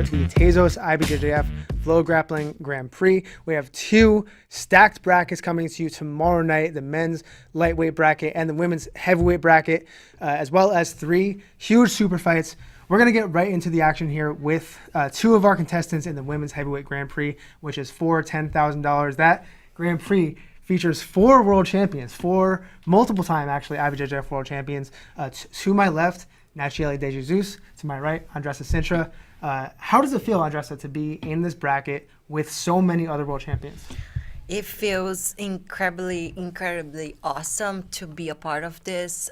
for the Tezos IBJJF FloGrappling Grand Prix. We have two stacked brackets coming to you tomorrow night, the men's lightweight bracket and the women's heavyweight bracket, as well as three huge super fights. We're going to get right into the action here with two of our contestants in the women's heavyweight Grand Prix, which is for $10,000. That Grand Prix features four world champions, four multiple-time, actually, IBJJF world champions. To my left, Nachiele De Jesus. To my right, Andressa Sintra. How does it feel, Andressa, to be in this bracket with so many other world champions? It feels incredibly awesome to be a part of this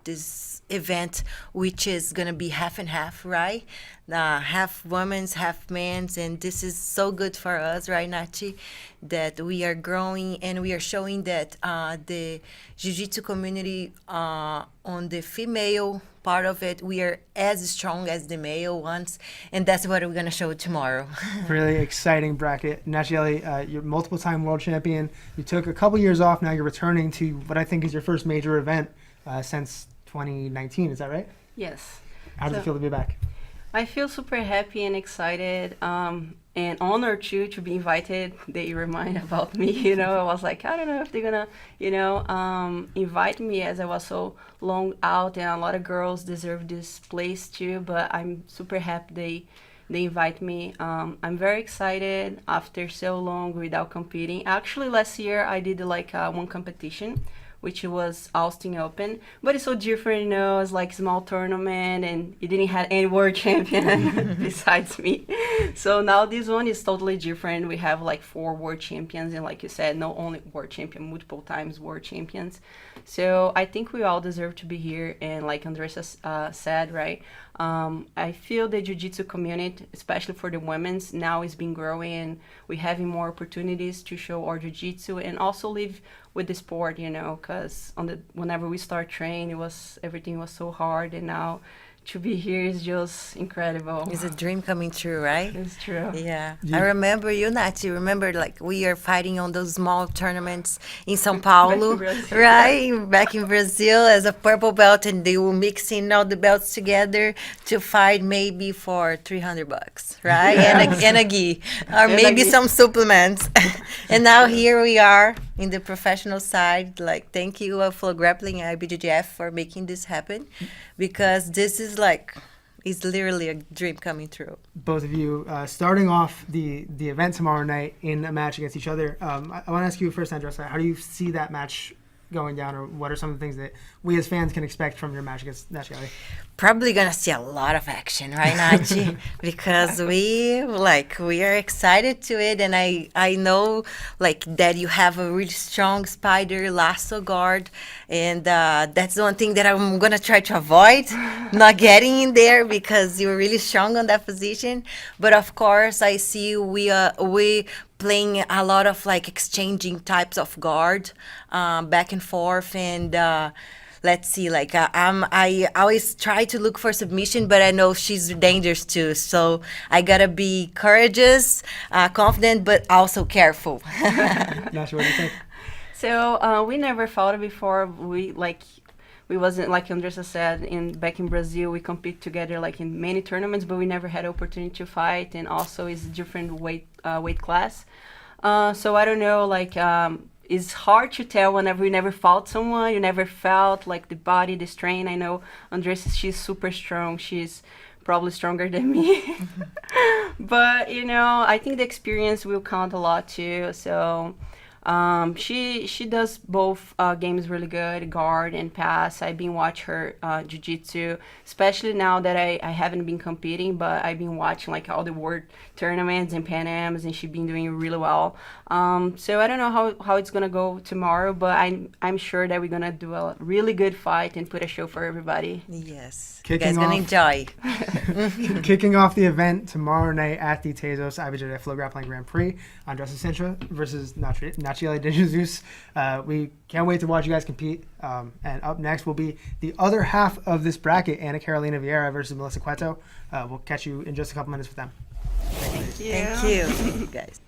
this event, which is gonna be half and half, right? Half women's, half men's, and this is so good for us, right, Nachi? That we are growing and we are showing that the jiu-jitsu community on the female part of it, we are as strong as the male ones, and that's what we're gonna show tomorrow. Really exciting bracket. Nachiele, you're multiple-time world champion. You took a couple years off. Now you're returning to what I think is your first major event since 2019. Is that right? Yes. How does it feel to be back? I feel super happy and excited and honored too to be invited. They remind about me, you know. I was like, I don't know if they're gonna, invite me, as I was so long out, and a lot of girls deserve this place too. But I'm super happy they invite me. I'm very excited after so long without competing. Actually, last year I did one competition, which was Austin Open, but it's so different, you know. It's like small tournament, and it didn't have any world champion besides me. So now this one is totally different. We have like four world champions, and like you said, not only world champion, multiple times world champions. So I think we all deserve to be here, and like Andressa said, right? I feel the jiu-jitsu community, especially for the women's, now is been growing, and we're having more opportunities to show our jiu-jitsu and also live with the sport, you know, because whenever we start training, everything was so hard, and now to be here is just incredible. It's a dream coming true, right? It's true. Yeah. I remember you, Nachi. Remember, like, we are fighting on those small tournaments in São Paulo, right? Back in Brazil as a purple belt, and they were mixing all the belts together to fight maybe for $300, right? Yes. And a gi, or maybe some supplements. And now here we are in the professional side. Like, thank you, FloGrappling and IBJJF for making this happen, because this is it's literally a dream coming true. Both of you starting off the event tomorrow night in a match against each other. I want to ask you first, Andressa, how do you see that match going down, or what are some of the things that we as fans can expect from your match against Nachiele? Probably gonna see a lot of action, right, Nachi? Because we are excited to it, and I know that you have a really strong spider lasso guard, and that's the one thing that I'm gonna try to avoid, not getting in there, because you're really strong on that position. But of course, I see we playing a lot of exchanging types of guard back and forth, and let's see, I always try to look for submission, but I know she's dangerous too, so I gotta be courageous, confident, but also careful. Nash, what do you think? So we never fought before. We wasn't, like Andressa said, back in Brazil, we compete together in many tournaments, but we never had opportunity to fight, and also it's a different weight class. So I don't know, it's hard to tell whenever you never fought someone, you never felt the body, the strain. I know Andressa, she's super strong. She's probably stronger than me. But, I think the experience will count a lot too. So she does both games really good, guard and pass. I've been watching her jiu-jitsu, especially now that I haven't been competing, but I've been watching all the world tournaments and Pan Ams, and she's been doing really well. So I don't know how it's gonna go tomorrow, but I'm sure that we're gonna do a really good fight and put a show for everybody. Yes, you guys gonna enjoy. Kicking off the event tomorrow night at the Tezos IBJJF FloGrappling Grand Prix, Andressa Sintra versus Nachiele De Jesus. We can't wait to watch you guys compete. And up next will be the other half of this bracket, Ana Carolina Vieira versus Melissa Cueto. We'll catch you in just a couple minutes with them. Thank you. Thank you. Thank you, guys.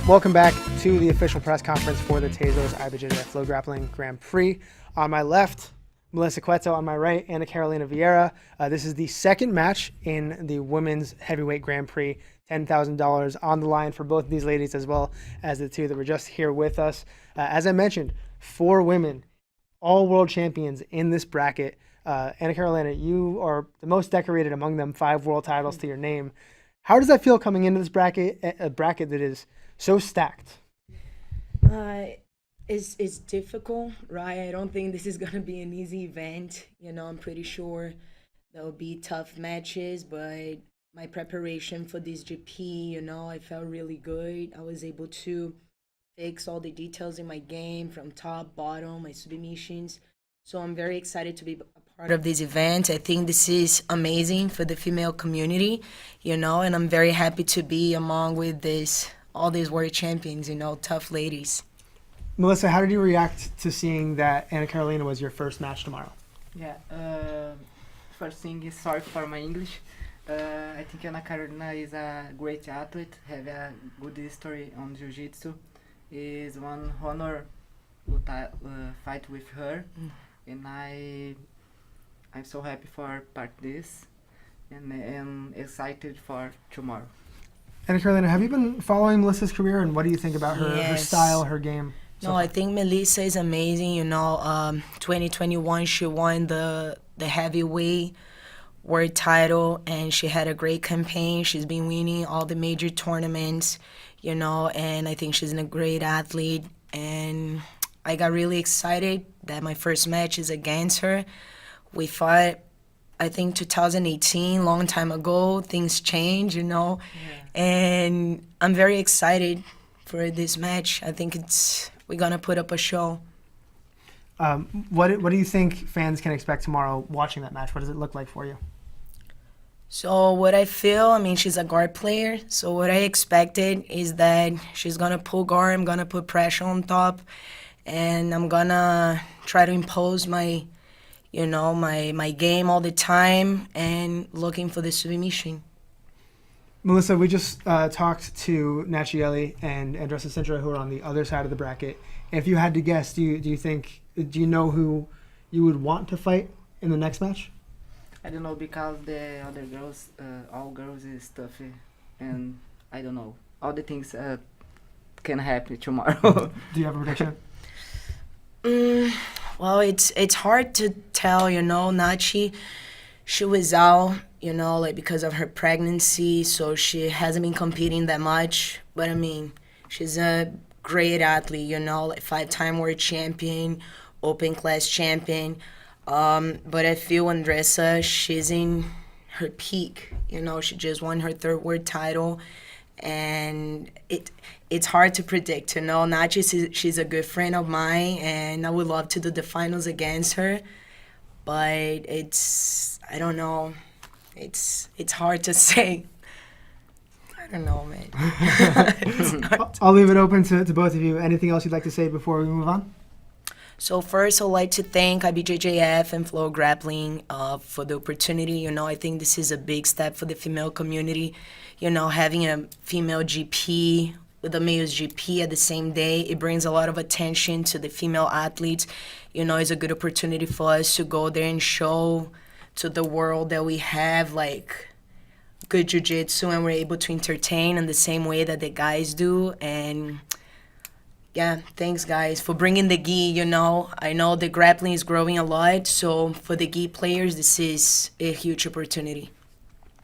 Welcome back to the official press conference for the Tezos IBJJF FloGrappling Grand Prix. On my left, Melissa Cueto. On my right, Ana Carolina Vieira. This is the second match in the women's heavyweight Grand Prix. $10,000 on the line for both of these ladies, as well as the two that were just here with us. As I mentioned, 4 women, all world champions in this bracket. Ana Carolina, you are the most decorated among them, 5 world titles to your name. How does that feel coming into this bracket, a bracket that is so stacked? It's difficult, right? I don't think this is gonna be an easy event. You know, I'm pretty sure there'll be tough matches, but my preparation for this GP, you know, I felt really good. I was able to fix all the details in my game from top, bottom, my submissions. So I'm very excited to be a part of this event. I think this is amazing for the female community, you know, and I'm very happy to be among with all these world champions, you know, tough ladies. Melissa, how did you react to seeing that Ana Carolina was your first match tomorrow? Yeah, first thing is sorry for my English. I think Ana Carolina is a great athlete, have a good history on Jiu-Jitsu. It's one honor to fight with her, and I'm so happy for part this, and I'm excited for tomorrow. Ana Carolina, have you been following Melissa's career, and what do you think about her Yes. style, her game? No, I think Melissa is amazing. You know, 2021 she won the heavyweight world title, and she had a great campaign. She's been winning all the major tournaments, you know, and I think she's a great athlete. And I got really excited that my first match is against her. We fought, I think, 2018, long time ago. Things change, you know, and I'm very excited for this match. I think we're gonna put up a show. What do you think fans can expect tomorrow watching that match? What does it look like for you? So what I feel, I mean, she's a guard player. So what I expected is that she's gonna pull guard. I'm gonna put pressure on top, and I'm gonna try to impose my game all the time and looking for the submission. Melissa, we just talked to Nachieli and Andressa Sintra, who are on the other side of the bracket. If you had to guess, do you know who you would want to fight in the next match? I don't know, because the other girls, all girls is tough, and I don't know. All the things can happen tomorrow. Do you have a prediction? Well, it's hard to tell, you know. Nachi, she was out, you know, like because of her pregnancy, so she hasn't been competing that much. But I mean, she's a great athlete, you know, like 5-time world champion, open class champion. But I feel Andressa, she's in her peak, you know. She just won her 3rd world title, and it's hard to predict, you know. Nachi, she's a good friend of mine, and I would love to do the finals against her, but I don't know. It's hard to say. I don't know, man. I'll leave it open to both of you. Anything else you'd like to say before we move on? So first, I'd like to thank IBJJF and FloGrappling for the opportunity. You know, I think this is a big step for the female community. You know, having a female GP with a male GP at the same day, it brings a lot of attention to the female athletes. You know, it's a good opportunity for us to go there and show to the world that we have, like, good jiu-jitsu, and we're able to entertain in the same way that the guys do. And yeah, thanks guys for bringing the gi. You know, I know the grappling is growing a lot, so for the gi players, this is a huge opportunity.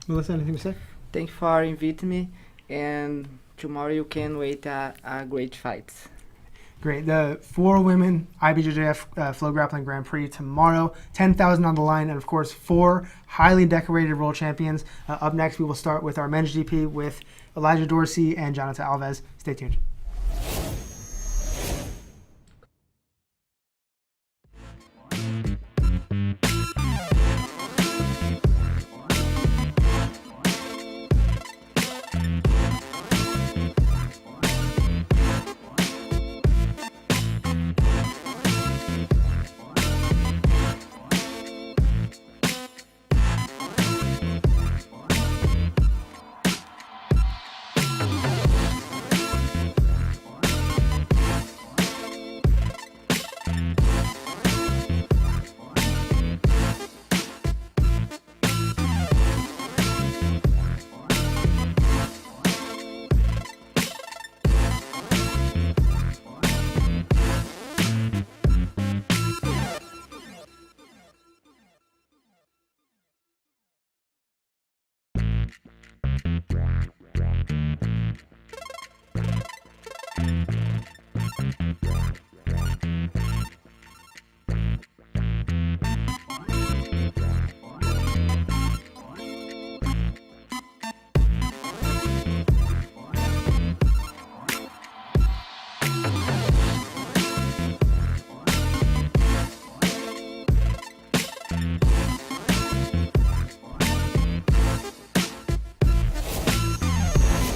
Melissa, anything to say? Thank you for inviting me, and tomorrow you can wait a great fight. Great. The 4 women IBJJF FloGrappling Grand Prix tomorrow. $10,000 on the line, and of course 4 highly decorated world champions. Up next, we will start with our men's GP with Elijah Dorsey and Jonathan Alves. Stay tuned.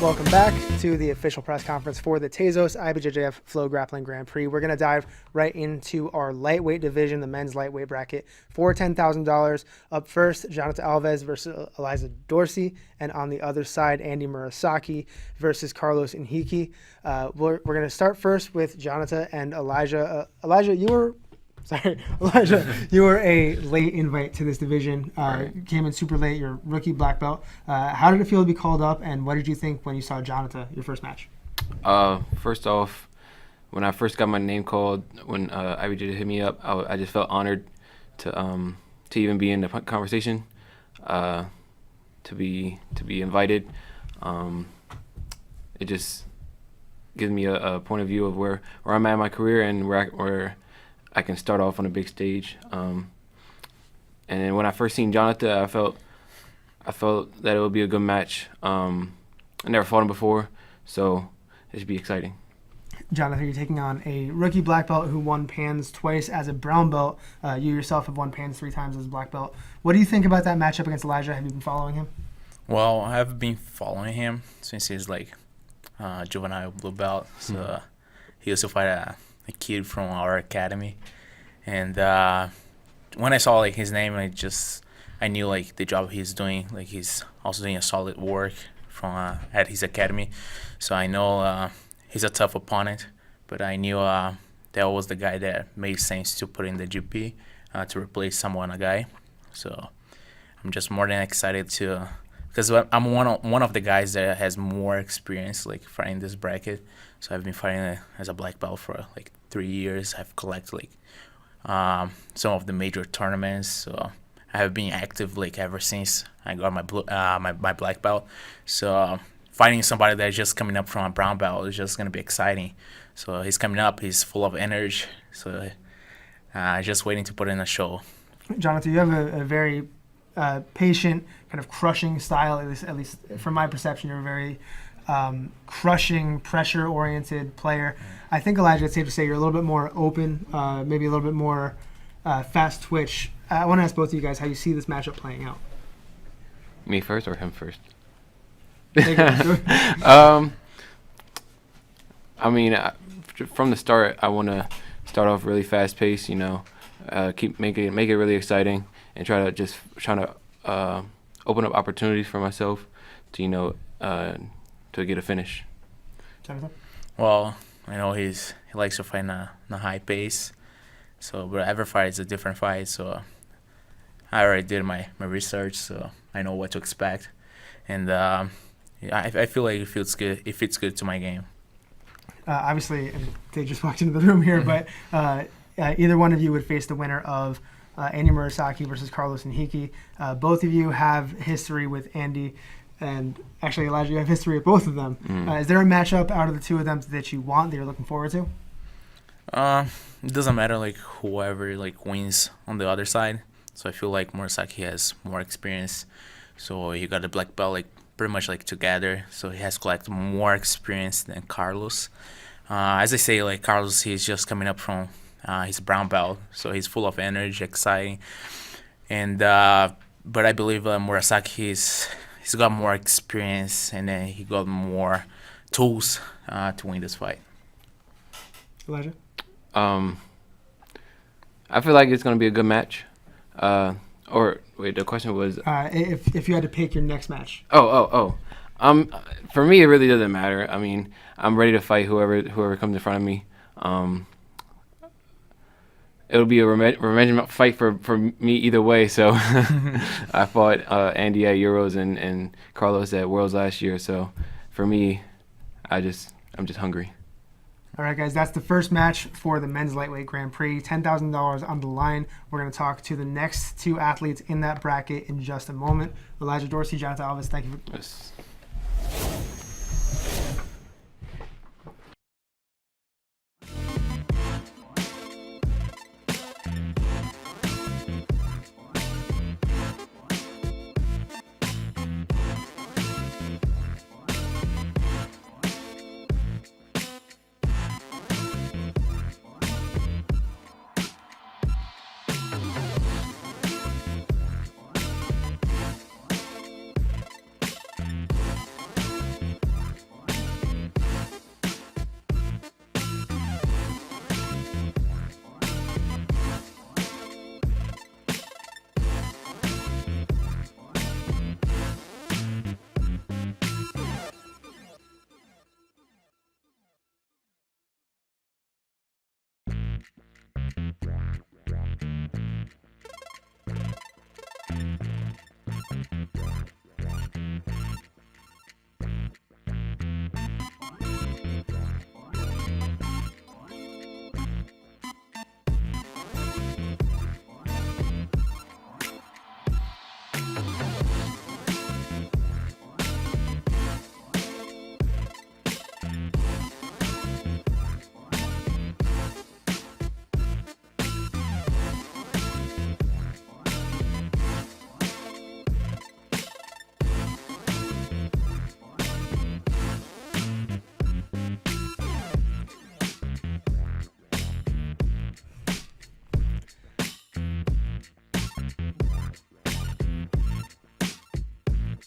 Welcome back to the official press conference for the Tezos IBJJF FloGrappling Grand Prix. We're going to dive right into our lightweight division, the men's lightweight bracket, for $10,000. Up first, Jonathan Alves versus Eliza Dorsey, and on the other side, Andy Murasaki versus Carlos Inhiki. We're going to start first with Jonathan and Elijah. Elijah, you were a late invite to this division. Came in super late. You're rookie black belt. How did it feel to be called up, and what did you think when you saw Jonathan, your first match? First off, when I first got my name called, when IBJ hit me up, I just felt honored to even be in the conversation, to be invited. It just gives me a point of view of where I'm at in my career and where I can start off on a big stage. And then when I first seen Jonathan, I felt that it would be a good match. I never fought him before, so it should be exciting. Jonathan, you're taking on a rookie black belt who won PANs twice as a brown belt. You yourself have won PANs 3 times as a black belt. What do you think about that matchup against Elijah? Have you been following him? Well, I have been following him since he's like juvenile blue belt. So he used to fight a kid from our academy, and when I saw like his name, I knew like the job he's doing. Like he's also doing a solid work from at his academy, so I know he's a tough opponent. But I knew that was the guy that made sense to put in the GP to replace a guy. So I'm just more than excited to, because I'm one of the guys that has more experience like fighting this bracket. So I've been fighting as a black belt for like 3 years. I've collected like some of the major tournaments. So I have been active like ever since I got my black belt. So fighting somebody that's just coming up from a brown belt is just gonna be exciting. So he's coming up. He's full of energy. So just waiting to put in a show. Jonathan, you have a very patient, kind of crushing style. At least from my perception, you're a very crushing, pressure-oriented player. I think, Elijah, it's safe to say you're a little bit more open, maybe a little bit more fast twitch. I want to ask both of you guys how you see this matchup playing out. Me first or him first? I mean, from the start, I want to start off really fast-paced. Make it really exciting, and try to open up opportunities for myself to to get a finish. Jonathan? Well, I know he likes to fight in a high pace. So, but every fight is a different fight. So, I already did my research, so I know what to expect, and I feel like it fits good. It fits good to my game. Obviously, and they just walked into the room here, but either one of you would face the winner of Andy Murasaki versus Carlos Inhiki. Both of you have history with Andy. And actually, Elijah, you have history with both of them. Is there a matchup out of the two of them that you want, that you're looking forward to? It doesn't matter like whoever like wins on the other side. So I feel like Murasaki has more experience. So he got the black belt like pretty much like together. So he has collected more experience than Carlos. As I say, like Carlos, he's just coming up from his brown belt, so he's full of energy, exciting. And but I believe Murasaki he's got more experience, and then he got more tools to win this fight. Elijah? I feel like it's going to be a good match. Or wait, the question was if you had to pick your next match. For me, it really doesn't matter. I mean, I'm ready to fight whoever comes in front of me. It'll be a revenge fight for me either way. So I fought Andy at Euros and Carlos at Worlds last year. So for me, I'm just hungry. All right, guys, that's the first match for the men's lightweight Grand Prix. $10,000 on the line. We're going to talk to the next two athletes in that bracket in just a moment. Elijah Dorsey, Jonathan Alves, thank you. Yes.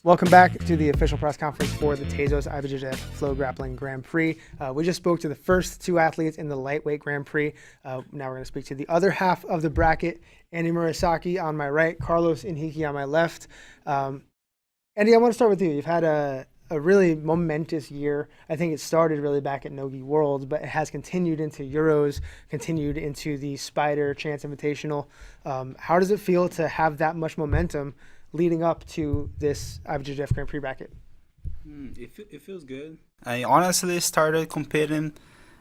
Welcome back to the official press conference for the Tezos IBJJF FloGrappling Grand Prix. We just spoke to the first two athletes in the lightweight Grand Prix. Now we're going to speak to the other half of the bracket, Andy Murasaki on my right, Carlos Inhiki on my left. Andy, I want to start with you. You've had a really momentous year. I think it started really back at Nogi Worlds, but it has continued into Euros, continued into the Spider Chance Invitational. How does it feel to have that much momentum leading up to this IBJJF Grand Prix bracket? It feels good. I honestly started competing,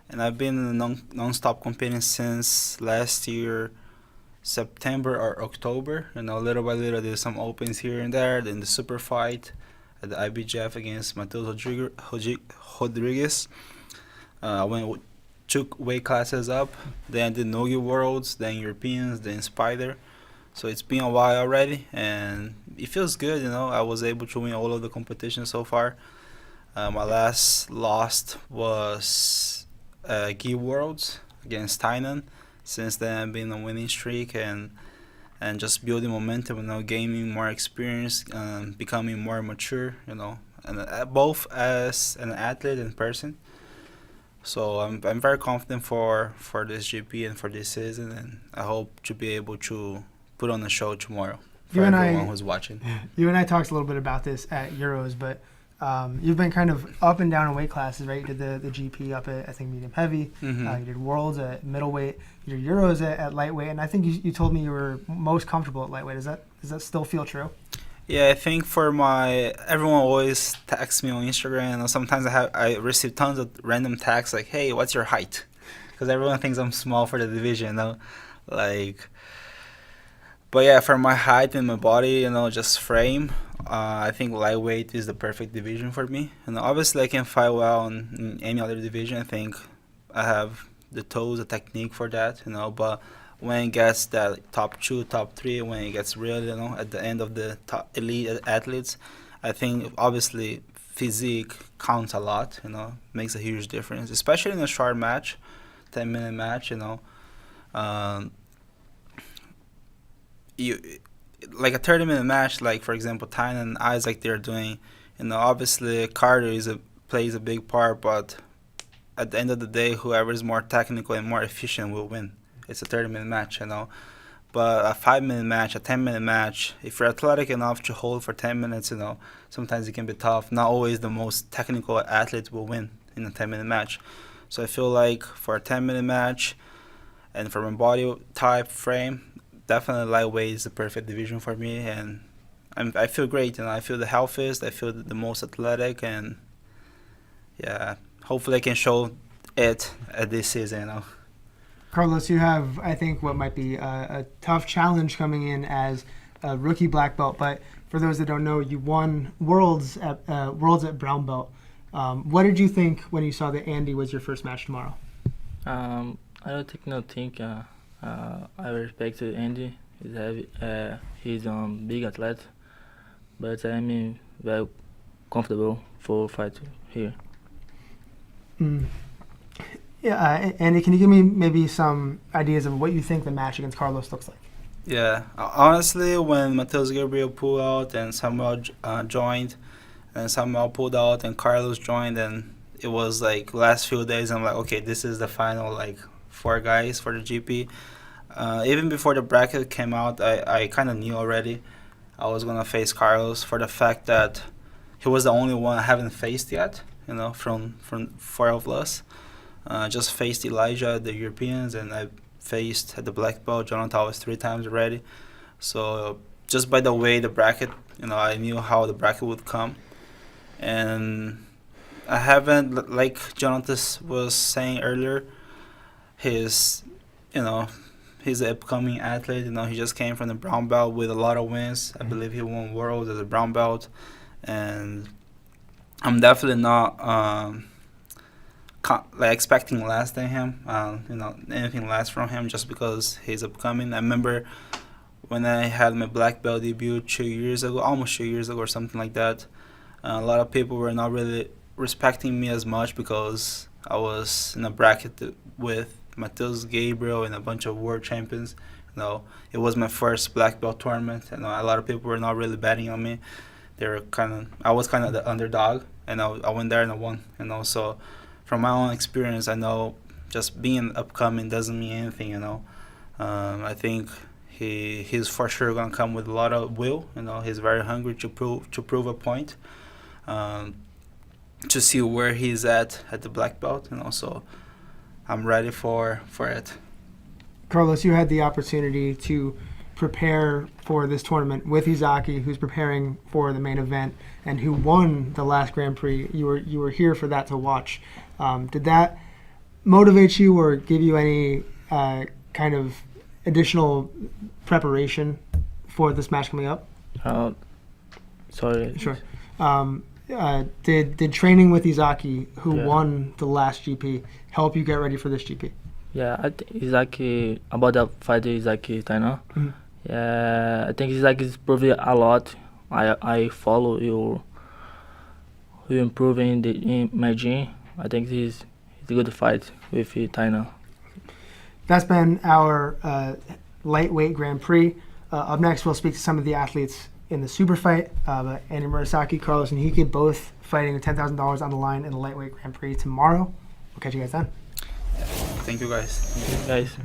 and I've been non-stop competing since last year, September or October. Little by little, there's some opens here and there. Then the super fight at the IBJJF against Matheus Rodriguez. I took weight classes up. Then the Nogi Worlds, then Europeans, then Spider. So it's been a while already, and it feels good, I was able to win all of the competitions so far. My last loss was Gi Worlds against Tainan. Since then, I've been on a winning streak and just building momentum, gaining more experience, becoming more mature, and both as an athlete and person. So I'm very confident for this GP and for this season, and I hope to be able to put on the show tomorrow for everyone who's watching. You and I talked a little bit about this at Euros, but you've been kind of up and down in weight classes, right? You did the GP up at, I think, medium heavy. Mm-hmm. You did Worlds at middleweight. You did Euros at lightweight. And I think you told me you were most comfortable at lightweight. Does that still feel true? Yeah, I think everyone always texts me on Instagram, and sometimes I receive tons of random texts like, hey, what's your height? Because everyone thinks I'm small for the division, But yeah, for my height and my body, just frame, I think lightweight is the perfect division for me. And obviously I can fight well in any other division. I think I have the tools, the technique for that, But when it gets that top 2, top 3, when it gets really, at the end of the top elite athletes, I think obviously physique counts a lot, makes a huge difference, especially in a short match, 10-minute match, You like a 30-minute match, like for example Tyne and Isaac, they're doing, obviously Carter plays a big part, but at the end of the day, whoever is more technical and more efficient will win. It's a 30-minute match, But a 5-minute match, a 10-minute match, if you're athletic enough to hold for 10 minutes, sometimes it can be tough. Not always the most technical athlete will win in a 10-minute match. So I feel like for a 10-minute match and for my body type frame, definitely lightweight is the perfect division for me, and I feel great. I feel the healthiest, I feel the most athletic, and yeah, hopefully I can show it at this season. Carlos, you have, I think, what might be a tough challenge coming in as a rookie black belt. But for those that don't know, you won Worlds at brown belt. What did you think when you saw that Andy was your first match tomorrow? I don't think. I respect Andy. He's big athlete, but I'm very comfortable for fight here. Yeah, Andy, can you give me maybe some ideas of what you think the match against Carlos looks like? Yeah, honestly, when Matheus Gabriel pulled out and Samuel joined, and Samuel pulled out and Carlos joined, and it was like last few days, I'm like, okay, this is the final 4 guys for the GP. Even before the bracket came out, I kind of knew already I was going to face Carlos for the fact that he was the only one I haven't faced yet, from 4 of us. Just faced Elijah, the Europeans, and faced at the black belt. Jonathan was 3 times already. So just by the way the bracket, I knew how the bracket would come. And I haven't, like Jonathan was saying earlier, he's an upcoming athlete. He just came from the brown belt with a lot of wins. I believe he won worlds as a brown belt. And I'm definitely not expecting less than him, anything less from him just because he's upcoming. I remember when I had my black belt debut 2 years ago, almost 2 years ago or something like that, a lot of people were not really respecting me as much because I was in a bracket with Tezos, Gabriel, and a bunch of world champions. It was my first black belt tournament, and a lot of people were not really betting on me. I was kind of the underdog, and I went there and I won. So from my own experience, I know just being upcoming doesn't mean anything. I think he's for sure gonna come with a lot of will. He's very hungry to prove a point, to see where he's at the black belt. So I'm ready for it. Carlos, you had the opportunity to prepare for this tournament with Izaki, who's preparing for the main event and who won the last Grand Prix. You were here for that to watch. Did that motivate you or give you any kind of additional preparation for this match coming up? Sorry. Sure. Did training with Izaki, who won the last GP, help you get ready for this GP? Yeah, I think Izaki, about that fight with Izaki Taina. Mm-hmm. Yeah, I think Izaki is improving a lot. I follow you improving in my gym. I think it's a good fight with Taina. That's been our lightweight Grand Prix. Up next, we'll speak to some of the athletes in the super fight. Andy Murasaki, Carlos Nhike, both fighting with $10,000 on the line in the lightweight Grand Prix tomorrow. We'll catch you guys then. Thank you, guys. Thank you, guys.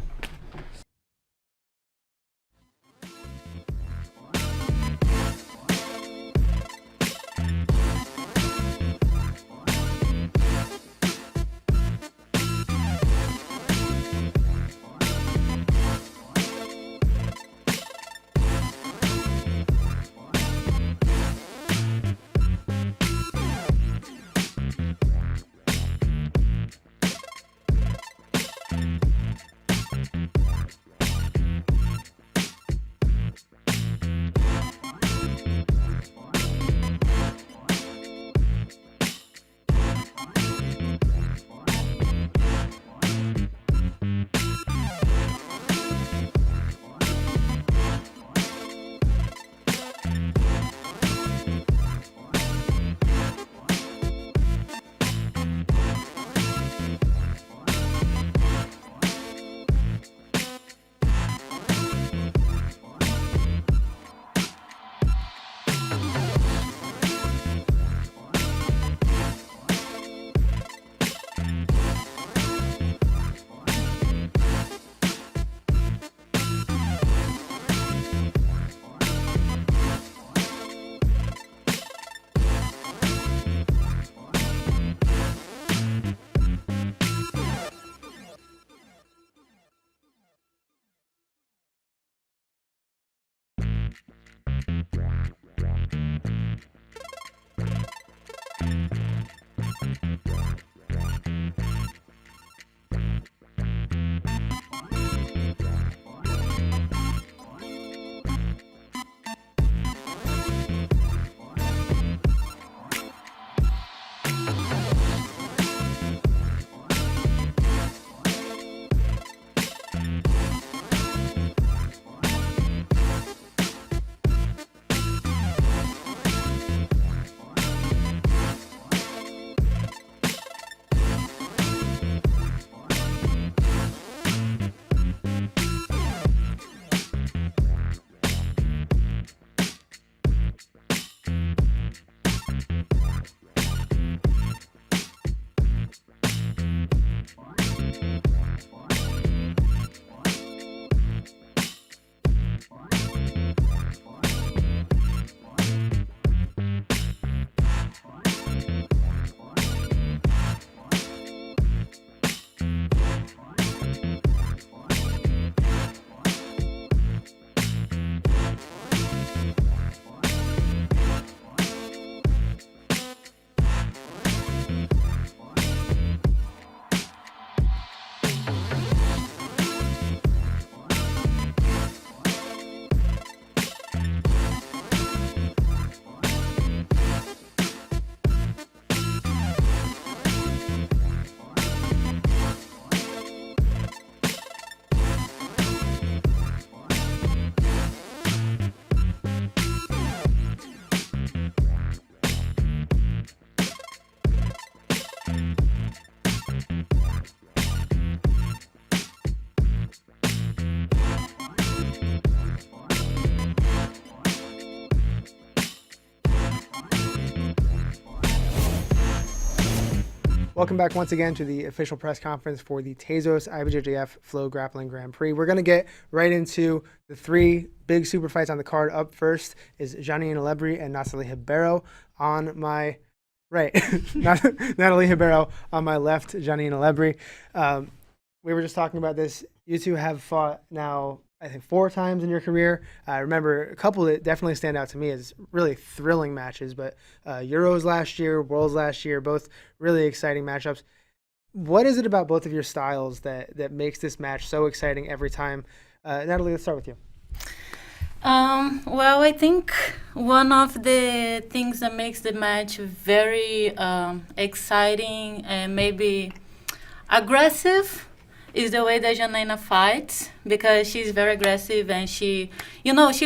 Welcome back once again to the official press conference for the Tezos IBJJF FloGrappling Grand Prix. We're going to get right into the three big super fights on the card. Up first is Janine Alebri and Natalie Ribeiro on my right. Natalie Ribeiro on my left, Janine Alebri. We were just talking about this. You two have fought now, I think, 4 times in your career. I remember a couple that definitely stand out to me as really thrilling matches, but Euros last year, Worlds last year, both really exciting matchups. What is it about both of your styles that makes this match so exciting every time? Natalie, let's start with you. Well, I think one of the things that makes the match very exciting and maybe aggressive is the way that Janaina fights, because she's very aggressive and she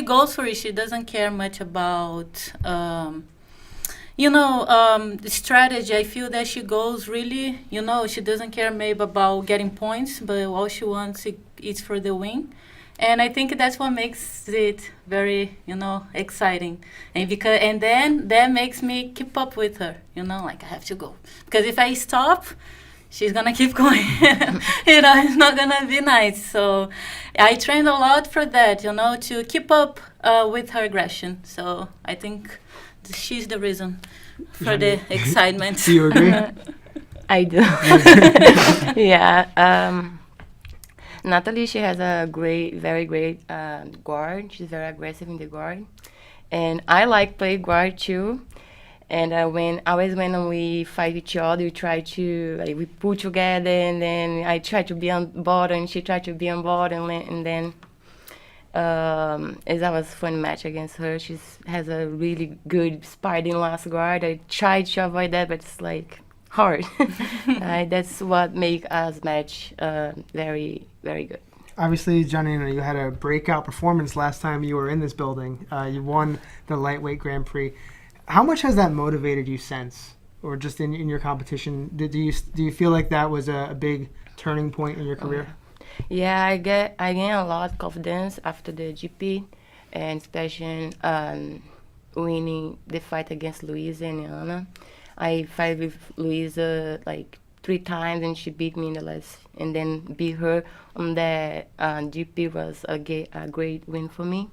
goes for it. She doesn't care much about, the strategy. I feel that she goes really, she doesn't care maybe about getting points, but all she wants is for the win. And I think that's what makes it very, exciting. And then that makes me keep up with her, like I have to go. Because if I stop, she's going to keep going. It's not going to be nice. So I trained a lot for that, to keep up with her aggression. So I think she's the reason for the excitement. Do you agree? I do. Yeah. Natalie, she has a very great guard. She's very aggressive in the guard. And I like play guard too. And when we fight each other, we try to, we pull together, and then I try to be on bottom, and she tried to be on bottom, and then that was a fun match against her. She has a really good spiding last guard. I tried to avoid that, but it's hard. That's what makes us match very, very good. Obviously, Janina, you had a breakout performance last time you were in this building. You won the lightweight Grand Prix. How much has that motivated you since, or just in your competition? Do you feel like that was a big turning point in your career? Yeah, I gained a lot of confidence after the GP, and especially winning the fight against Luisa and Ana. I fight with Luisa 3 times, and she beat me in the last, and then beat her on the GP was a great win for me.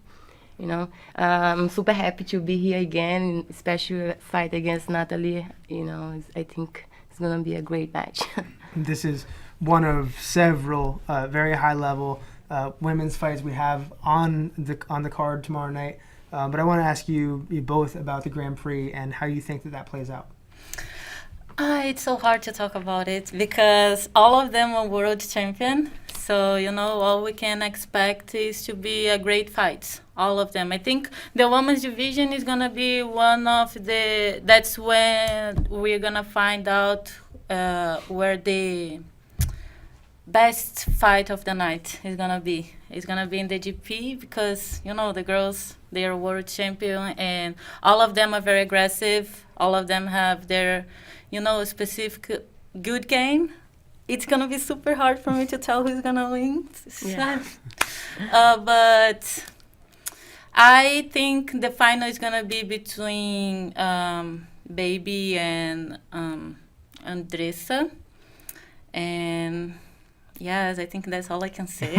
I'm super happy to be here again, especially fight against Natalie. I think it's going to be a great match. This is one of several very high-level women's fights we have on the card tomorrow night. But I want to ask you both about the Grand Prix and how you think that plays out. It's so hard to talk about it because all of them are world champion. So, all we can expect is to be a great fight. All of them. I think the women's division is going to be one of that's when we're going to find out where the best fight of the night is going to be. It's going to be in the GP because, the girls, they are world champion and all of them are very aggressive. All of them have their, specific good game. It's going to be super hard for me to tell who's going to win. Yeah. But I think the final is going to be between Baby and Andressa. And yes, I think that's all I can say.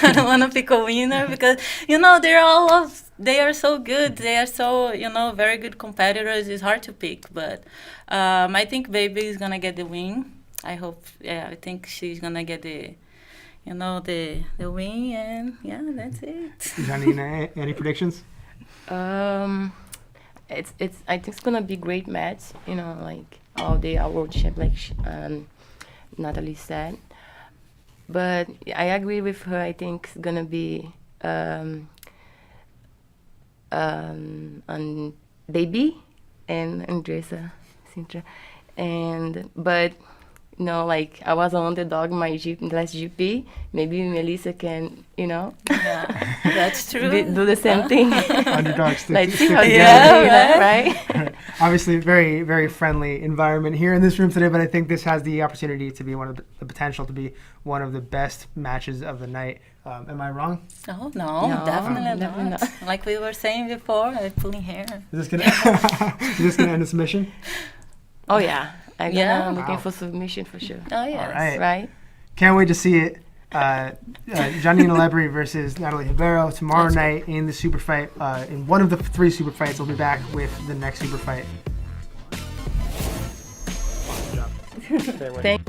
I don't want to pick a winner because, they are so good. They are so, very good competitors. It's hard to pick. But I think Baby is going to get the win. I think she's going to get the win, and that's it. Janina, any predictions? I think it's gonna be a great match. All the world champ, Natalie said. But I agree with her. I think it's gonna be on Baby and Andressa Sintra, but. I was an underdog in my last GP. Maybe Melissa can, Yeah, that's true. do the same thing. Underdogs stick together. Yeah, right? Obviously, very, very friendly environment here in this room today, but I think this has the opportunity to be the potential to be one of the best matches of the night. Am I wrong? Oh, no, definitely not. Like we were saying before, pulling hair. Is this gonna end the submission? Oh yeah, Yeah. I'm looking Wow. for submission for sure. Oh yes. All right. Right? Can't wait to see it. Janina Lebri versus Natalie Ribeiro tomorrow That's night in the super fight. In one of the 3 super fights, we'll be back with the next super fight. Thank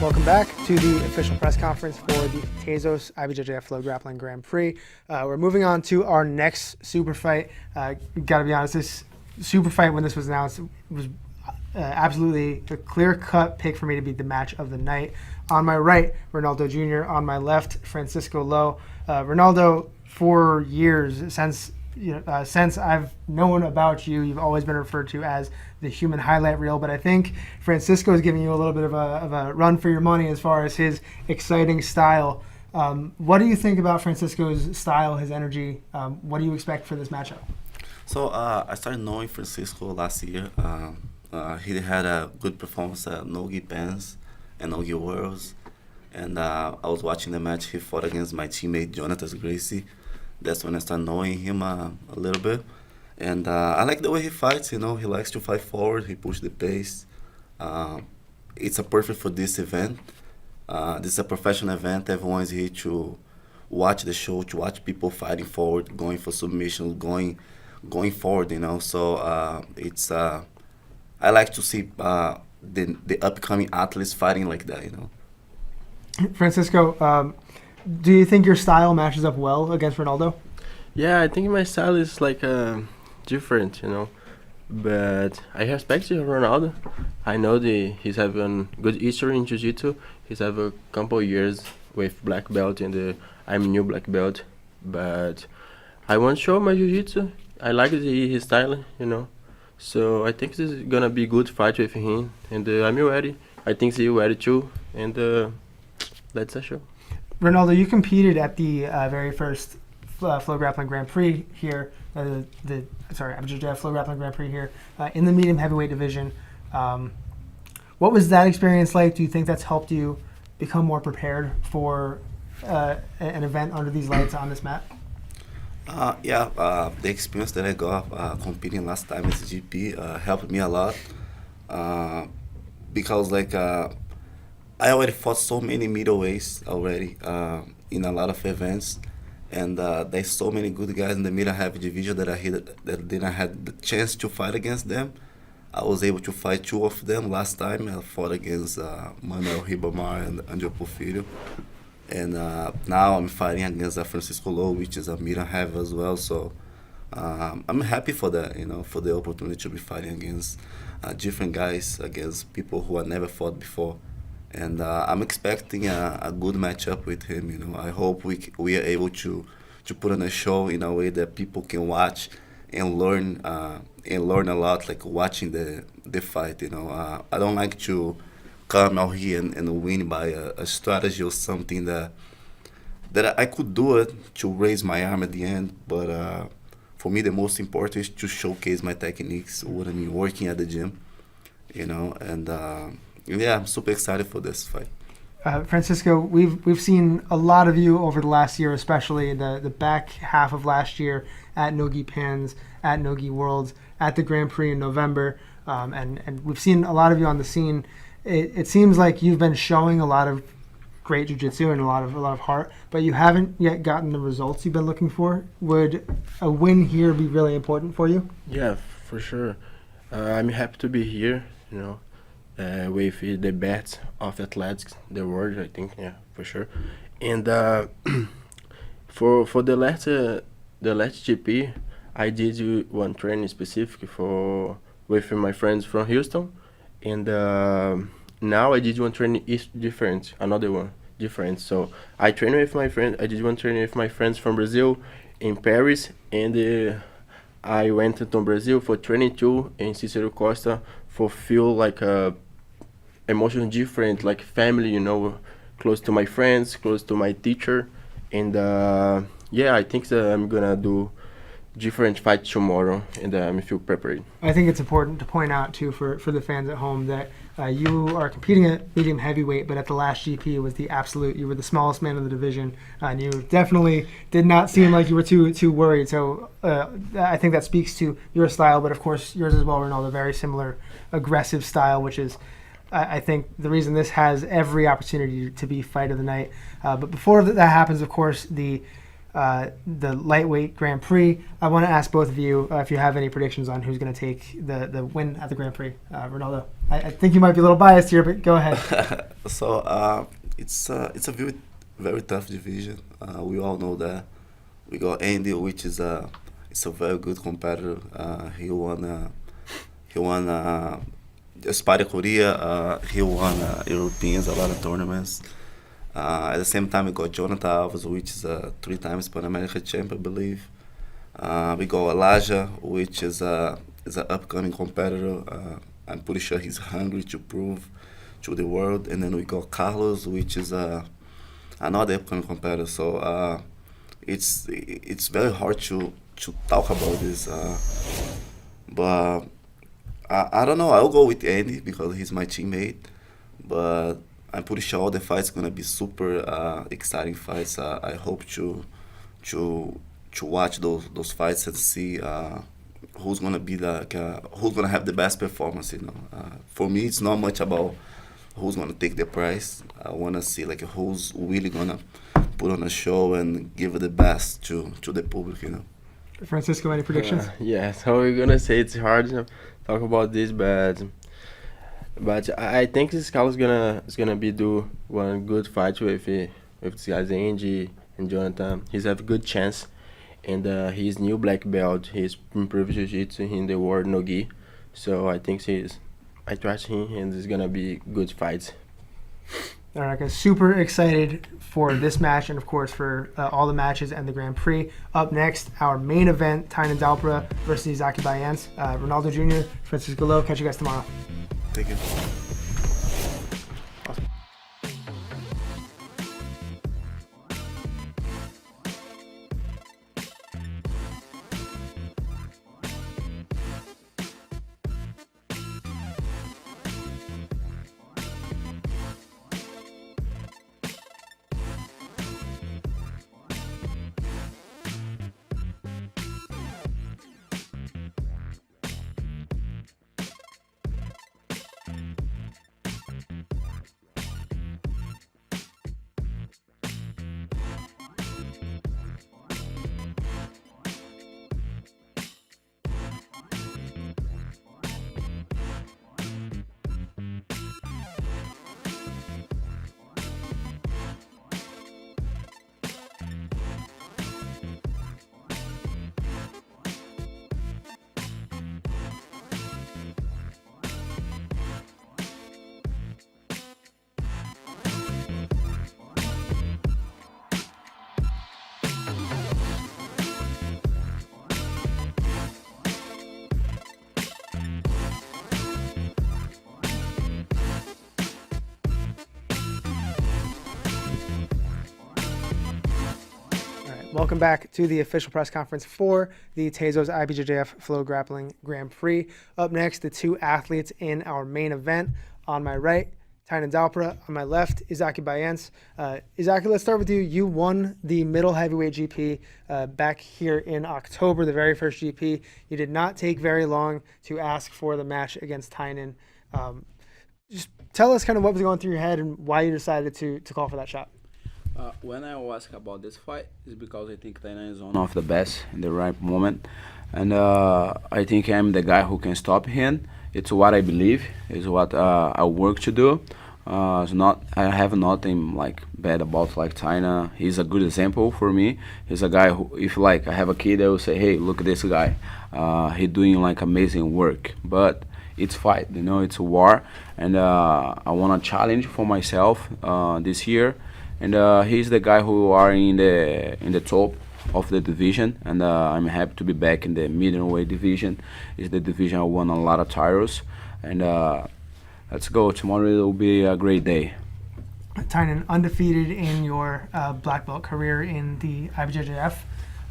Welcome back to the official press conference for the Tezos IBJJF FloGrappling Grand Prix. We're moving on to our next super fight. Gotta be honest, this super fight, when this was announced, was absolutely a clear-cut pick for me to be the match of the night. On my right, Ronaldo Jr. On my left, Francisco Lowe. Ronaldo, for years, since I've known about you, you've always been referred to as the human highlight reel, but I think Francisco is giving you a little bit of a run for your money as far as his exciting style. What do you think about Francisco's style, his energy? What do you expect for this matchup? So I started knowing Francisco last year. He had a good performance at Nogi Pens and Nogi Worlds. And I was watching the match he fought against my teammate Jonathan Gracie. That's when I started knowing him a little bit. And I like the way he fights, he likes to fight forward, he pushes the pace. It's a perfect for this event. This is a professional event, everyone is here to watch the show, to watch people fighting forward, going for submission, going forward, So it's I like to see the upcoming athletes fighting like that, Francisco, do you think your style matches up well against Ronaldo? Yeah, I think my style is like different, But I respect Ronaldo. I know he's having good history in Jiu-Jitsu. He's have a couple years with black belt, and I'm new black belt. But I want to show my Jiu-Jitsu. I like his style, So I think this is gonna be good fight with him, and I'm ready. I think he's ready too, and that's a show. Ronaldo, you competed at the very first FloGrappling Grand Prix here, IBJJF FloGrappling Grand Prix here in the medium heavyweight division. What was that experience like? Do you think that's helped you become more prepared for an event under these lights on this mat? The experience that I got competing last time at GP helped me a lot because I already fought so many middleweights already in a lot of events, and there's so many good guys in the middle heavy division that didn't have the chance to fight against them. I was able to fight 2 of them last time. I fought against Manuel Ribamar and André Porfirio. And now I'm fighting against Francisco Lowe, which is a middle heavy as well. So I'm happy for that, for the opportunity to be fighting against different guys, against people who I never fought before. and I'm expecting a good matchup with him. You know, I hope we are able to put on a show in a way that people can watch and learn a lot, like watching the fight. You know, I don't like to come out here and win by a strategy or something that I could do it to raise my arm at the end, but for me the most important is to showcase my techniques, what I mean, working at the gym, you know, and yeah, I'm super excited for this fight. Francisco, we've seen a lot of you over the last year, especially the back half of last year at Nogi Pans, at Nogi Worlds, at the Grand Prix in November, and we've seen a lot of you on the scene. It seems like you've been showing a lot of great jiu-jitsu and a lot of heart, but you haven't yet gotten the results you've been looking for. Would a win here be really important for you? Yeah, for sure. I'm happy to be here, you know, with the best of athletics, the world, I think, yeah, for sure. And for the last GP, I did one training specific with my friends from Houston, and now I did one training different, another one different. So I trained with my friend. I did one training with my friends from Brazil in Paris, and I went to Brazil for training too in Cicero Costa for feel like emotion different, like family, you know, close to my friends, close to my teacher, and yeah, I think that I'm gonna do different fight tomorrow, and I feel prepared. I think it's important to point out too for the fans at home that you are competing at medium heavyweight, but at the last GP it was the absolute. You were the smallest man in the division, and you definitely did not seem like you were too worried. So I think that speaks to your style, but of course yours as well, Ronaldo. Very similar, aggressive style, which is. I think the reason this has every opportunity to be fight of the night. But before that happens, of course, the lightweight Grand Prix. I want to ask both of you if you have any predictions on who's going to take the win at the Grand Prix. Ronaldo, I think you might be a little biased here, but go ahead. So it's a very, very tough division. We all know that. We got Andy, which is it's a very good competitor. He won Spider Korea. He won Europeans, a lot of tournaments. At the same time, we got Jonathan Alves, which is a 3 times Pan American champ, I believe. We got Elijah, which is an upcoming competitor. I'm pretty sure he's hungry to prove to the world. And then we got Carlos, which is another upcoming competitor. So it's very hard to talk about this. But I don't know. I'll go with Andy because he's my teammate. But I'm pretty sure all the fights gonna be super exciting fights. I hope to watch those fights and see who's gonna be who's gonna have the best performance. You know, for me, it's not much about who's gonna take the prize. I wanna see like who's really gonna put on a show and give it the best to the public. You know. Francisco, any predictions? Yeah, so we're gonna say it's hard to talk about this, but I think this Carlos is gonna do one good fight with these guys, Andy and Jonathan. He's have a good chance, and he's new black belt. He's improved jiu-jitsu in the world no-gi, so I think I trust him, and it's gonna be good fights. All right, guys, super excited for this match and, of course, for all the matches and the Grand Prix. Up next, our main event, Tynan Dalpra versus Zaki Bayans. Ronaldo Jr., Francisco Lowe. Catch you guys tomorrow. Thank you. Welcome back to the official press conference for the Tezos IBJJF FloGrappling Grand Prix. Up next, the two athletes in our main event. On my right, Tynan Dalpra. On my left, Izaki Bayens. Izaki, let's start with you. You won the middle heavyweight GP back here in October, the very first GP. You did not take very long to ask for the match against Tynan. Just tell us kind of what was going through your head and why you decided to call for that shot. When I was asked about this fight, it's because I think Tainan is one of the best in the right moment, and I think I'm the guy who can stop him. It's what I believe. It's what I work to do. It's not. I have nothing like bad about like Tainan. He's a good example for me. He's a guy who, if like I have a kid, I will say, hey, look at this guy. He doing like amazing work, but it's fight. You know, it's a war, and I want to challenge for myself this year. And he's the guy who are in the top of the division, and I'm happy to be back in the middleweight division. It's the division I won a lot of titles, and let's go. Tomorrow it will be a great day. Tynan, undefeated in your black belt career in the IBJJF.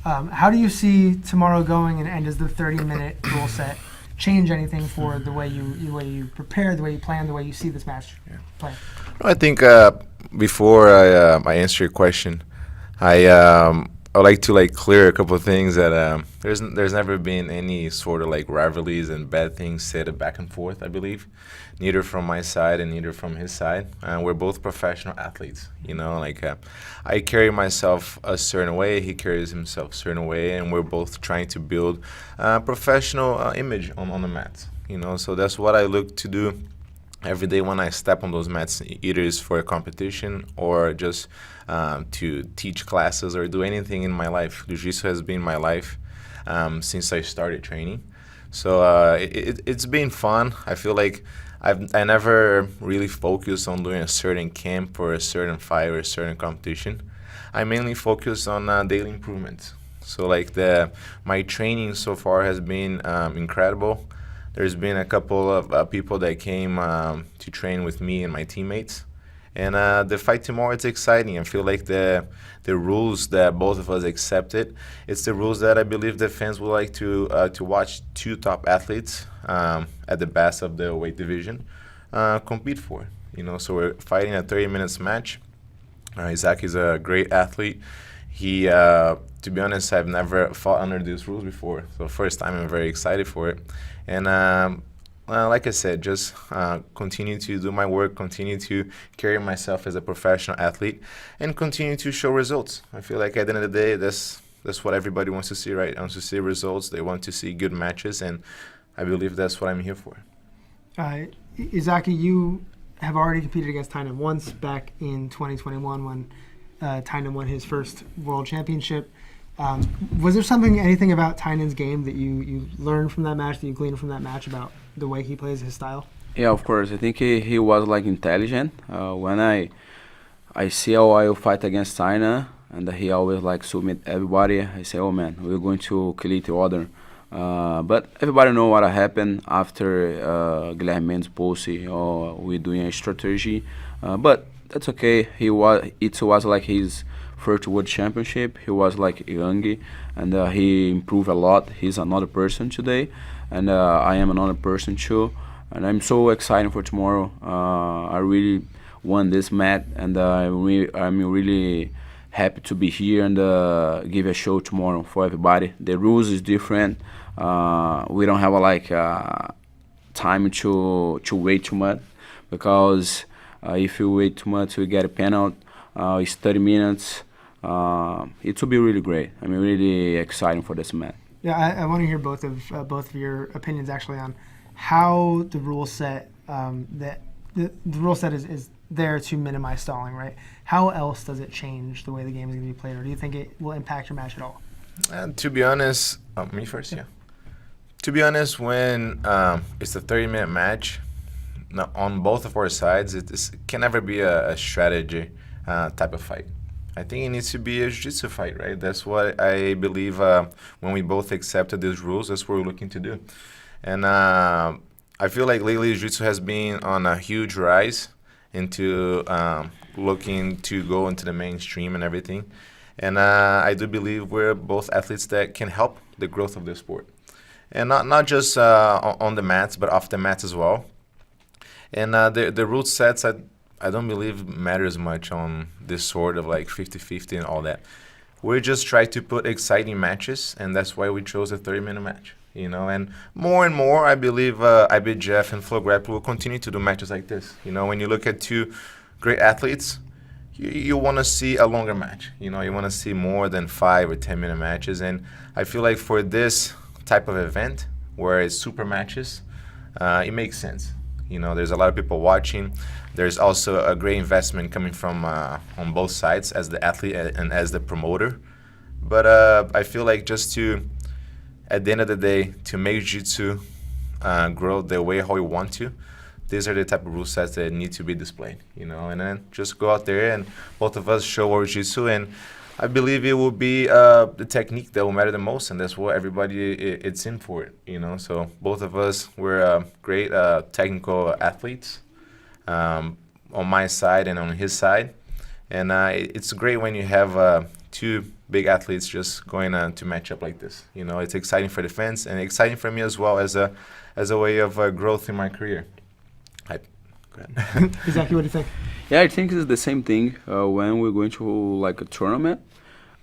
How do you see tomorrow going, and does the 30-minute rule set change anything for the way you prepare, the way you plan, the way you see this match play? I think before I answer your question, I'd like to clear a couple of things that there's never been any sort of rivalries and bad things said back and forth. I believe, neither from my side and neither from his side. We're both professional athletes. You know, I carry myself a certain way, he carries himself a certain way, and we're both trying to build a professional image on the mat. You know, so that's what I look to do every day when I step on those mats, either is for a competition or just to teach classes or do anything in my life. Jiu-Jitsu has been my life since I started training. So it's been fun. I feel like I never really focused on doing a certain camp or a certain fight or a certain competition. I mainly focus on daily improvement. So my training so far has been incredible. There's been a couple of people that came to train with me and my teammates. And the fight tomorrow, it's exciting. I feel like the rules that both of us accepted, it's the rules that I believe the fans would like to watch two top athletes at the best of the weight division compete for. You know, so we're fighting a 30 minutes match. Isaac is a great athlete. He, to be honest, I've never fought under these rules before. So first time, I'm very excited for it. And like I said, just continue to do my work, continue to carry myself as a professional athlete, and continue to show results. I feel like at the end of the day, that's what everybody wants to see, right? They want to see results. They want to see good matches, and I believe that's what I'm here for. Izaki, you have already competed against Tynan once back in 2021 when Tynan won his first world championship. Was there anything about Tynan's game that you learned from that match, that you gleaned from that match about the way he plays his style? Yeah, of course. I think he was intelligent. When I see how I fight against Tynan, and he always submit everybody, I say, oh man, we're going to kill each other. But everybody know what happened after Guilherme Mendes Pulse, or we're doing a strategy. But that's okay. It was his first world championship. He was young, and he improved a lot. He's another person today, and I am another person too. And I'm so excited for tomorrow. I really won this match, and I'm really happy to be here and give a show tomorrow for everybody. The rules is different. We don't have time to wait too much, because if you wait too much, you get a penalty. It's 30 minutes. It will be really great. I'm really excited for this match. Yeah, I want to hear both of your opinions actually on how the rule set the rule set is there to minimize stalling, right? How else does it change the way the game is going to be played, or do you think it will impact your match at all? To be honest, me first, yeah. To be honest, when it's a 30-minute match, on both of our sides, it can never be a strategy type of fight. I think it needs to be a jiu-jitsu fight, right? That's what I believe when we both accepted these rules, that's what we're looking to do. And I feel like lately jiu-jitsu has been on a huge rise into looking to go into the mainstream and everything. And I do believe we're both athletes that can help the growth of the sport. And not just on the mats, but off the mats as well. And the rule sets, I don't believe matters much on this sort of like 50-50 and all that. We just try to put exciting matches, and that's why we chose a 30-minute match. And more, I believe IBJJF and FloGrappling will continue to do matches like this. When you look at two great athletes, you want to see a longer match. You want to see more than 5 or 10-minute matches. And I feel like for this type of event, where it's super matches, it makes sense. There's a lot of people watching. There's also a great investment coming from on both sides, as the athlete and as the promoter. But I feel like just to, at the end of the day, to make jiu-jitsu grow the way how we want to, these are the type of rule sets that need to be displayed, and then just go out there and both of us show our jiu-jitsu, and I believe it will be the technique that will matter the most, and that's what everybody it's in for it, So both of us, we're great technical athletes on my side and on his side, and it's great when you have two big athletes just going to match up like this. It's exciting for the fans and exciting for me as well as a way of growth in my career. Exactly, what do you think? Yeah, I think it's the same thing. When we're going to like a tournament,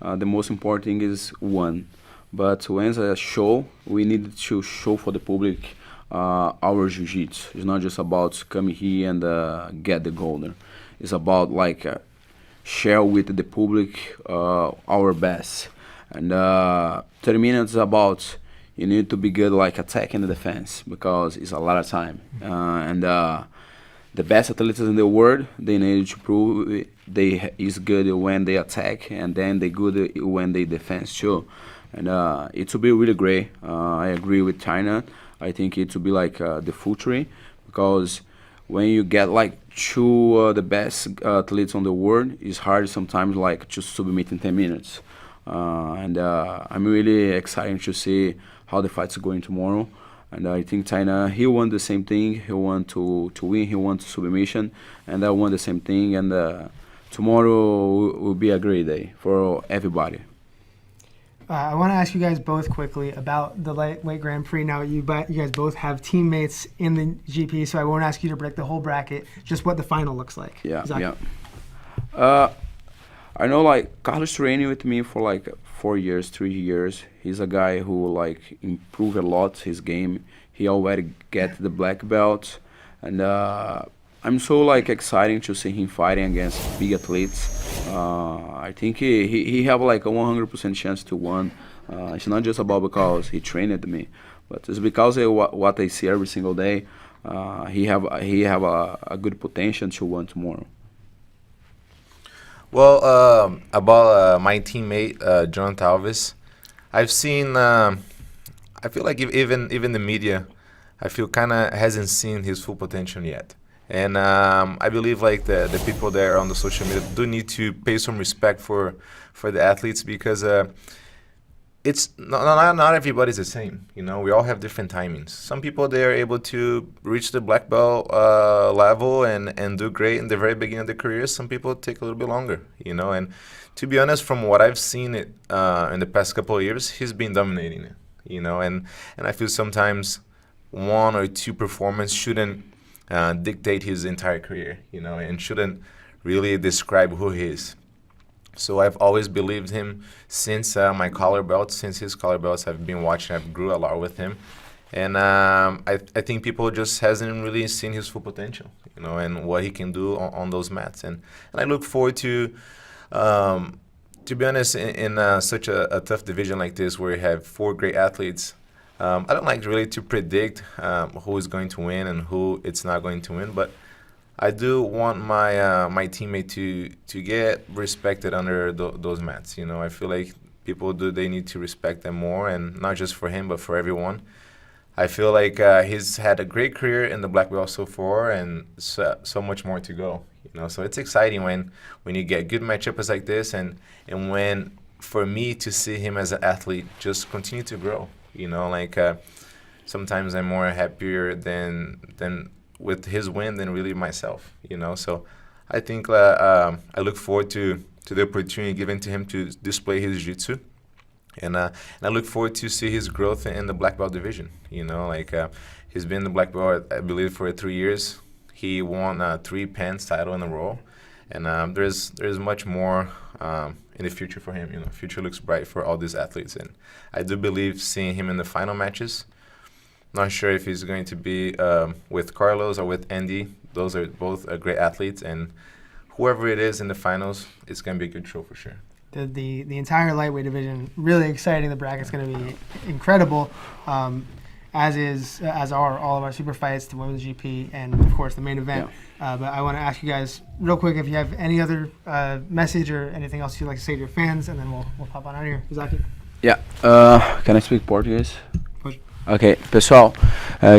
the most important thing is one. But when it's a show, we need to show for the public our jiu-jitsu. It's not just about coming here and get the golden. It's about like share with the public our best. And 30 minutes is about you need to be good like attacking the defense, because it's a lot of time. The best athletes in the world, they need to prove they is good when they attack, and then they good when they defend too. And it will be really great. I agree with China. I think it will be like the future, because when you get like two the best athletes on the world, it's hard sometimes like to submit in 10 minutes. I'm really excited to see how the fight's going tomorrow. And I think China, he won the same thing. He want to win. He want submission, and I won the same thing. And tomorrow will be a great day for everybody. I want to ask you guys both quickly about the lightweight Grand Prix. Now, you guys both have teammates in the GP, so I won't ask you to break the whole bracket. Just what the final looks like. Yeah, exactly. yeah. I know like Carlos training with me for like 4 years, 3 years. He's a guy who like improved a lot his game. He already get the black belt, and I'm so like excited to see him fighting against big athletes. I think he have like a 100% chance to win. It's not just about because he trained me, but it's because of what I see every single day. He have a good potential to win tomorrow. Well, about my teammate, John Talvis, I've seen, I feel like even the media, I feel kind of hasn't seen his full potential yet. And I believe like the people there on the social media do need to pay some respect for the athletes, because it's not everybody's the same. We all have different timings. Some people, they are able to reach the black belt level and do great in the very beginning of their career. Some people take a little bit longer, and to be honest, from what I've seen it in the past couple of years, he's been dominating it, and I feel sometimes 1 or 2 performances shouldn't dictate his entire career, and shouldn't really describe who he is. So I've always believed him since my collar belts, since his collar belts. I've been watching, I've grew a lot with him. And I think people just hasn't really seen his full potential, and what he can do on those mats. And I look forward to be honest, in such a tough division like this, where you have 4 great athletes, I don't like really to predict who is going to win and who it's not going to win, but I do want my teammate to get respected under those mats. I feel like people they need to respect them more, and not just for him, but for everyone. I feel like he's had a great career in the black belt so far, and so much more to go. So it's exciting when you get good matchups like this, and when for me to see him as an athlete just continue to grow. Sometimes I'm more happier than with his win than really myself. So I think I look forward to to the opportunity given to him to display his jiu-jitsu. And I look forward to see his growth in the black belt division. You know, like he's been the black belt, I believe, for 3 years. He won 3 PANS title in a row, and there's much more in the future for him. You know, future looks bright for all these athletes, and I do believe seeing him in the final matches. Not sure if he's going to be with Carlos or with Andy. Those are both great athletes, and whoever it is in the finals, it's going to be a good show for sure. The entire lightweight division really exciting. The bracket's going to be incredible, as are all of our super fights, the women's GP, and of course the main event. But I want to ask you guys real quick if you have any other message or anything else you'd like to say to your fans, and then we'll pop on out of here. Zaki? Yeah. Can I speak Portuguese? Ok, pessoal,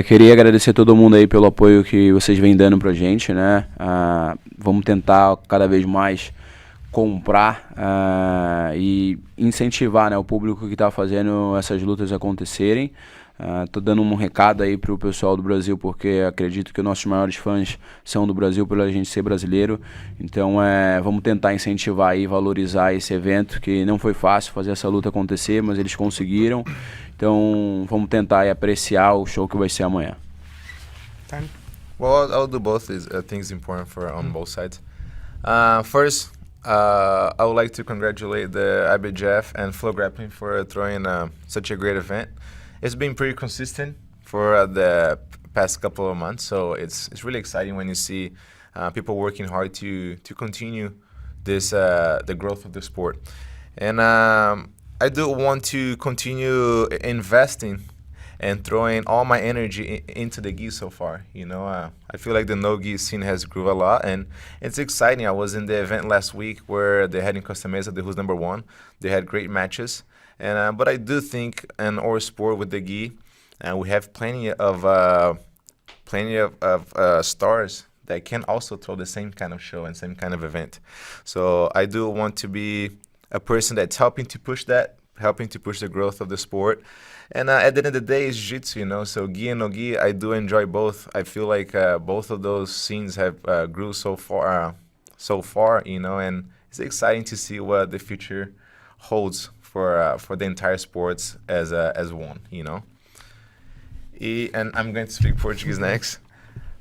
queria agradecer a todo mundo aí pelo apoio que vocês vêm dando pra gente, né? Vamos tentar cada vez mais comprar e incentivar, né, o público que está fazendo essas lutas acontecerem. Tô dando um recado aí pro pessoal do Brasil, porque acredito que nossos maiores fãs são do Brasil, pela gente ser brasileiro. Então vamos tentar incentivar e valorizar esse evento, que não foi fácil fazer essa luta acontecer, mas eles conseguiram. Então vamos tentar aí apreciar o show que vai ser amanhã. Well, I'll do both things important on both sides. First, I would like to congratulate the IBJJF and FloGrappling for throwing such a great event. It's been pretty consistent for the past couple of months, so it's really exciting when you see people working hard to continue this the growth of the sport. And I do want to continue investing and throwing all my energy into the gi so far. You know, I feel like the no-gi scene has grew a lot, and it's exciting. I was in the event last week where they had in Costa Mesa, the Who's Number One. They had great matches, and but I do think in our sport with the gi, we have plenty of stars that can also throw the same kind of show and same kind of event. So I do want to be a person that's helping to push the growth of the sport. And at the end of the day, it's jiu-jitsu, you know, so gi and no-gi, I do enjoy both. I feel like both of those scenes have grew so far, you know, and it's exciting to see what the future holds for the entire sports as one, you know. And I'm going to speak Portuguese next.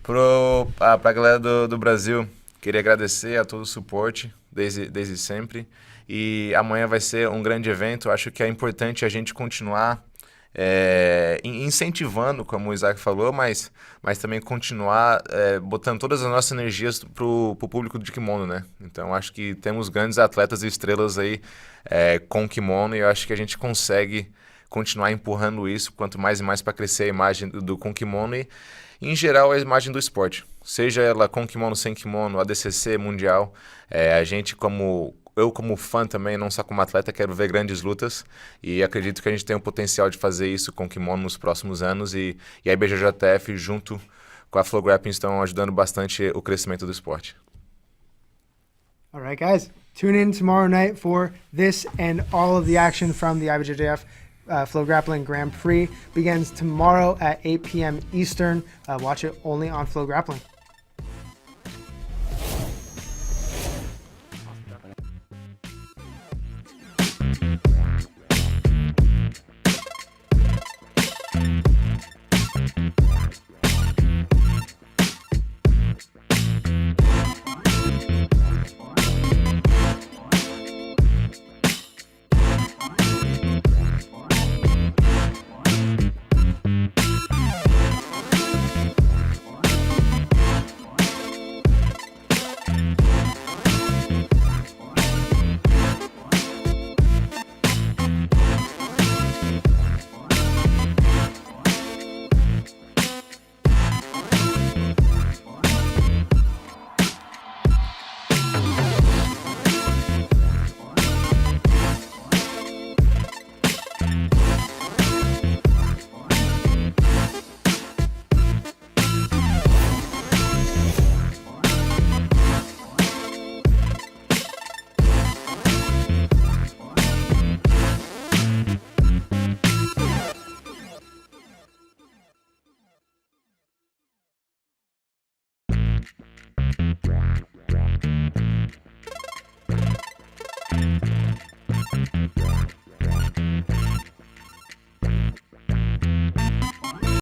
Pra galera do Brasil, queria agradecer a todo o suporte desde sempre. E amanhã vai ser um grande evento. Acho que é importante a gente continuar incentivando, como o Isaac falou, mas também continuar botando todas as nossas energias pro público de kimono, né? Então acho que temos grandes atletas e estrelas aí com kimono, e eu acho que a gente consegue continuar empurrando isso quanto mais e mais para crescer a imagem do com kimono e, em geral, a imagem do esporte. Seja ela com kimono, sem kimono, ADCC, mundial, a gente eu como fã também, não só como atleta, quero ver grandes lutas e acredito que a gente tem o potencial de fazer isso com kimono nos próximos anos e a IBJJF junto com a FloGrappling estão ajudando bastante o crescimento do esporte. All right, guys. Tune in tomorrow night for this and all of the action from the IBJJF FloGrappling Grand Prix. Begins tomorrow at 8 p.m. Eastern. Watch it only on FloGrappling.